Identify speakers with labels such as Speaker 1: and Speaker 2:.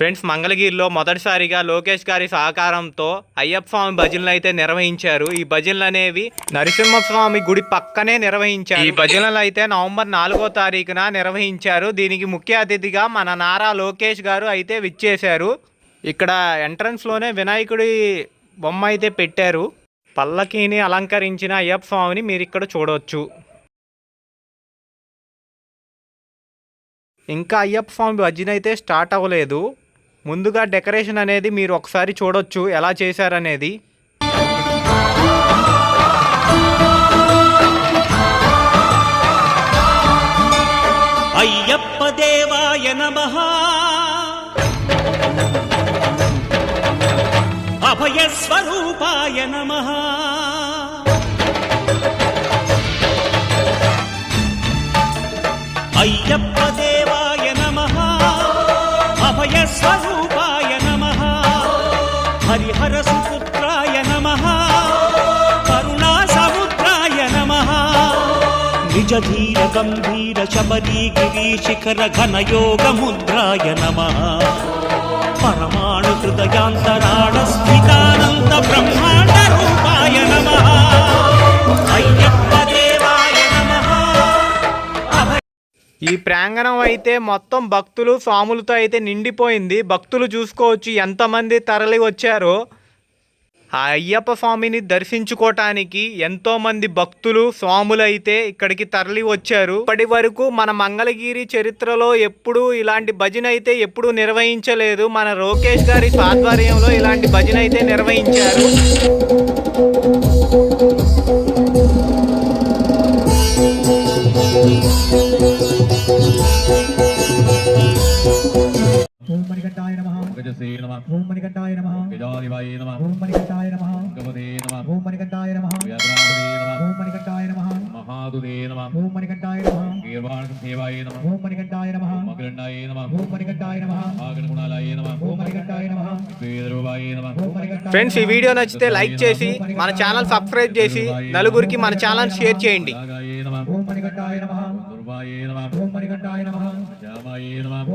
Speaker 1: Friends, మంగళగిరిలో మొదటిసారిగా లోకేష్ గారి సహకారంతో అయ్యప్ప స్వామి భజనలు అయితే నిర్వహించారు. ఈ భజనలు అనేవి నరసింహస్వామి గుడి పక్కనే నిర్వహించారు. ఈ భజనలు అయితే నవంబర్ 4వ తారీఖున నిర్వహించారు. దీనికి ముఖ్య అతిథిగా మన నారా లోకేష్ గారు అయితే విచ్చేశారు. ఇక్కడ ఎంట్రన్స్ లోనే వినాయకుడి బొమ్మ అయితే పెట్టారు. పల్లకీని అలంకరించిన అయ్యప్ప స్వామిని మీరు ఇక్కడ చూడవచ్చు. ఇంకా అయ్యప్ప స్వామి భజన అయితే స్టార్ట్ అవ్వలేదు. ముందుగా డెకరేషన్ అనేది మీరు ఒకసారి చూడొచ్చు ఎలా చేశారనేది.
Speaker 2: అయ్యప్ప దేవాయ నమః, అభయ స్వరూపాయ నమః, అయ్యప్ప దేవాయ నమః, అభయ స్వరూపాయ నమః, హరిహర సుపుత్రాయ నమః, కరుణా సముద్రాయ నమః, నిజ ధీర గంభీర శబరీ గిరి శిఖర ఘన యోగ ముద్రాయ నమః, పరమాణు హృదయాంతరాళ స్థితానంద బ్రహ్మాండ రూపాయ నమః, అయ్యప్ప దేవాయ నమః.
Speaker 1: ఈ ప్రాంగణం అయితే మొత్తం భక్తులు స్వాములతో అయితే నిండిపోయింది. భక్తులు చూసుకోవచ్చు ఎంతమంది తరలి వచ్చారో. ఆ అయ్యప్ప స్వామిని దర్శించుకోవటానికి ఎంతోమంది భక్తులు స్వాములు అయితే ఇక్కడికి తరలి వచ్చారు. ఇప్పటి వరకు మన మంగళగిరి చరిత్రలో ఎప్పుడు ఇలాంటి భజన అయితే ఎప్పుడు నిర్వహించలేదు. మన లోకేష్ గారి ఆధ్వర్యంలో ఇలాంటి భజన అయితే నిర్వహించారు.
Speaker 3: ఓం మణికంఠాయ నమః,
Speaker 4: గజసేన నమః,
Speaker 3: ఓం మణికంఠాయ నమః,
Speaker 4: గజాధిపాయ నమః,
Speaker 3: ఓం మణికంఠాయ నమః,
Speaker 4: గవదే నమః,
Speaker 3: ఓం మణికంఠాయ నమః,
Speaker 4: వ్యాఘ్రాపదే నమః,
Speaker 3: ఓం మణికంఠాయ నమః,
Speaker 4: మహాదుదే నమః,
Speaker 3: ఓం మణికంఠాయ నమః,
Speaker 4: గీర్వాణదేవాయ నమః,
Speaker 3: ఓం మణికంఠాయ నమః,
Speaker 4: మకరండాయ నమః,
Speaker 3: ఓం మణికంఠాయ నమః,
Speaker 4: ఆగణగుణాలాయ నమః,
Speaker 3: ఓం మణికంఠాయ నమః,
Speaker 4: వేదరూపాయ నమః.
Speaker 3: ఓం మణికంఠాయ.
Speaker 1: ఫ్రెండ్స్, ఈ వీడియో నచ్చితే లైక్ చేసి మన ఛానల్ సబ్స్క్రైబ్ చేసి నలుగురికి మన ఛానల్ షేర్ చేయండి.
Speaker 4: నాగాయ నమః,
Speaker 3: ఓం మణికంఠాయ నమః,
Speaker 4: దుర్వాయ నమః,
Speaker 3: ఓం మణికంఠాయ నమః,
Speaker 4: శ్యామాయ నమః.